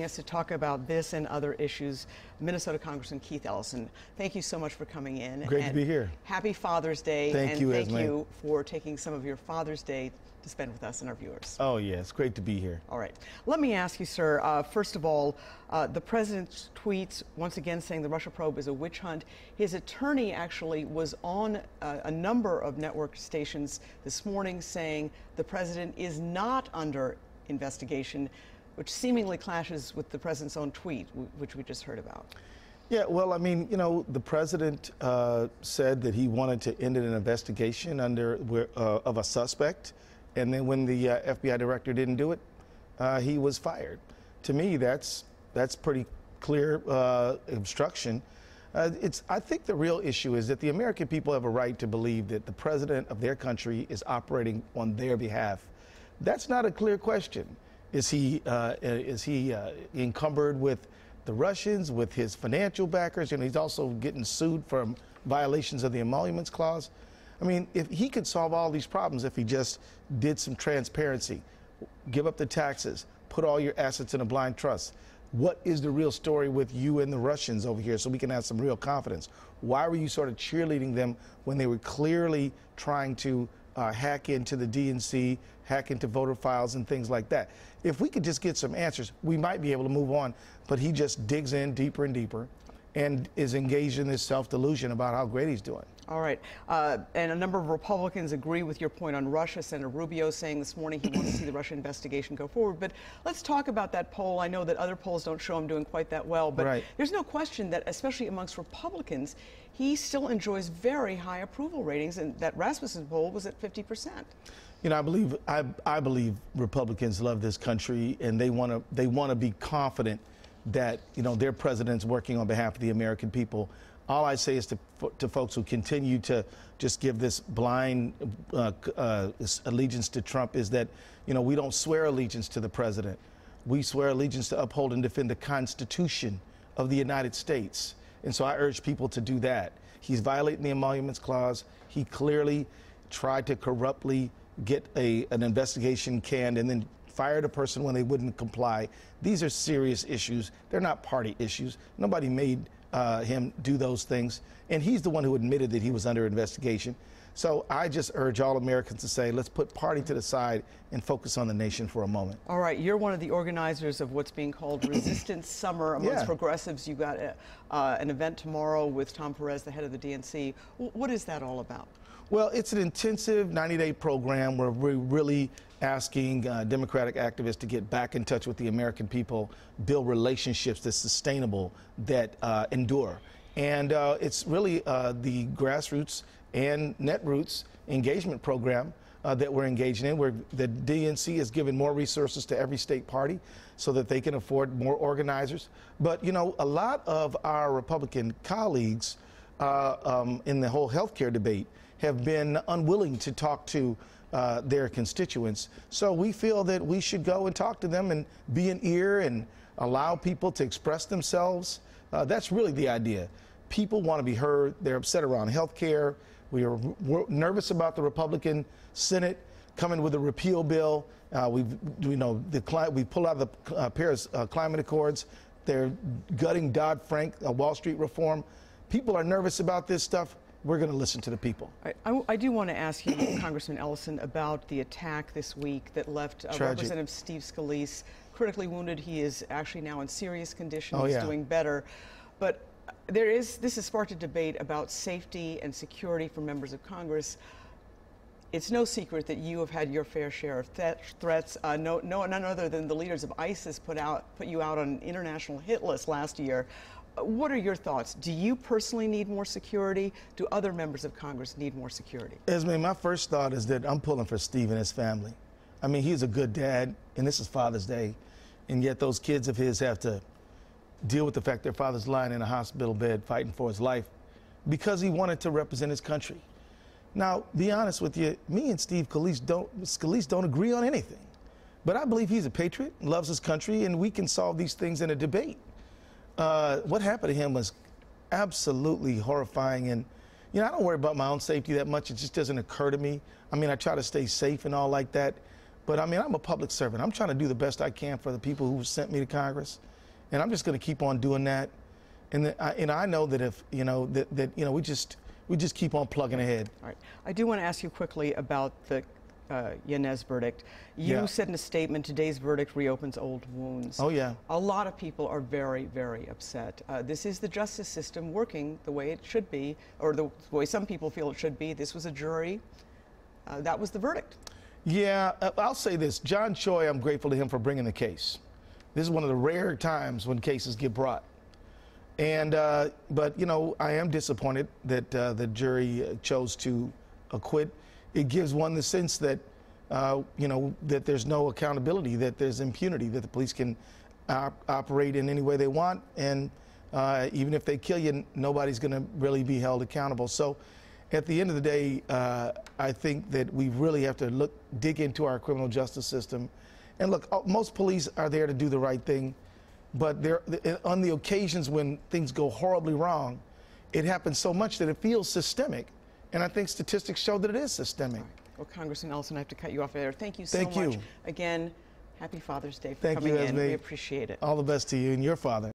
Us to talk about this and other issues, Minnesota Congressman Keith Ellison. Thank you so much for coming in. Great to be here. Happy Father's Day. Thank you, Esme. Esme. Thank you for taking some of your Father's Day to spend with us and our viewers. Oh, yeah, it's great to be here. All right. Let me ask you, sir, first of all, the president's tweets, once again, saying the Russia probe is a witch hunt. His attorney actually was on a number of network stations this morning saying the president is not under investigation, which seemingly clashes with the president's own tweet, which we just heard about. Yeah, well, I mean, you know, the president said that he wanted to end an investigation of a suspect, and then when the FBI director didn't do it, he was fired. To me, that's pretty clear obstruction. I think the real issue is that the American people have a right to believe that the president of their country is operating on their behalf. That's not a clear question. Is he encumbered with the Russians, with his financial backers, and he's also getting sued for violations of the emoluments clause? I mean, if he could solve all these problems if he just did some transparency, give up the taxes, put all your assets in a blind trust. What is the real story with you and the Russians over here so we can have some real confidence? Why were you sort of cheerleading them when they were clearly trying to hack into the DNC, hack into voter files and things like that? If we could just get some answers, we might be able to move on. But he just digs in deeper and deeper and is engaged in this self-delusion about how great he's doing. All right. And a number of Republicans agree with your point on Russia. Senator Rubio saying this morning he wants to see the Russia investigation go forward. But let's talk about that poll. I know that other polls don't show him doing quite that well, but there's no question that, especially amongst Republicans, he still enjoys very high approval ratings, and that Rasmussen poll was at 50%. You know, I believe Republicans love this country, and they want to be confident that, you know, their president's working on behalf of the American people. All I say is to folks who continue to just give this blind allegiance to Trump is that, you know, we don't swear allegiance to the president. We swear allegiance to uphold and defend the Constitution of the United States. And so I urge people to do that. He's violating the emoluments clause. He clearly tried to corruptly get an investigation canned and then fired a person when they wouldn't comply. These are serious issues. They're not party issues. Nobody made him do those things. And he's the one who admitted that he was under investigation. So I just urge all Americans to say, let's put party to the side and focus on the nation for a moment. All right. You're one of the organizers of what's being called Resistance Summer amongst progressives. You got an event tomorrow with Tom Perez, the head of the DNC. What is that all about? Well, it's an intensive 90-day program where we're really asking Democratic activists to get back in touch with the American people, build relationships that's sustainable, that endure. And it's really the grassroots and netroots engagement program that we're engaging in, where the DNC has given more resources to every state party so that they can afford more organizers. But, you know, a lot of our Republican colleagues in the whole health care debate have been unwilling to talk to their constituents. So we feel that we should go and talk to them and be an ear and allow people to express themselves. That's really the idea. People want to be heard. They're upset around health care. We're nervous about the Republican Senate coming with a repeal bill. We pull out the Paris Climate Accords. They're gutting Dodd-Frank, Wall Street reform. People are nervous about this stuff. We're going to listen to the people. I do want to ask you, Congressman Ellison, about the attack this week that left Representative Steve Scalise critically wounded. He is actually now in serious condition. He's doing better. But this has sparked a debate about safety and security for members of Congress. It's no secret that you have had your fair share of threats. None other than the leaders of ISIS put you out on an international hit list last year. What are your thoughts? Do you personally need more security? Do other members of Congress need more security? Esme, my first thought is that I'm pulling for Steve and his family. I mean, he's a good dad, and this is Father's Day, and yet those kids of his have to deal with the fact their father's lying in a hospital bed fighting for his life because he wanted to represent his country. Now, be honest with you, me and Steve Scalise don't agree on anything. But I believe he's a patriot, loves his country, and we can solve these things in a debate. What happened to him was absolutely horrifying, and you know, I don't worry about my own safety that much. It just doesn't occur to me. I mean, I try to stay safe and all like that. But I mean, I'm a public servant. I'm trying to do the best I can for the people who sent me to Congress, and I'm just going to keep on doing that. And I know that if you know we just keep on plugging ahead. All right. I do want to ask you quickly about the Yanez verdict. You said in a statement, today's verdict reopens old wounds. Oh, yeah. A lot of people are very, very upset. This is the justice system working the way it should be, or the way some people feel it should be. This was a jury. That was the verdict. Yeah, I'll say this. John Choi, I'm grateful to him for bringing the case. This is one of the rare times when cases get brought. And, but, you know, I am disappointed that the jury chose to acquit. It gives one the sense that, you know, that there's no accountability, that there's impunity, that the police can operate in any way they want. And even if they kill you, nobody's going to really be held accountable. So at the end of the day, I think that we really have to dig into our criminal justice system. And look, most police are there to do the right thing. But on the occasions when things go horribly wrong, it happens so much that it feels systemic. And I think statistics show that it is systemic. Right. Well, Congressman Ellison, I have to cut you off there. Thank you so much. Again, happy Father's Day for coming in. We appreciate it. All the best to you and your father.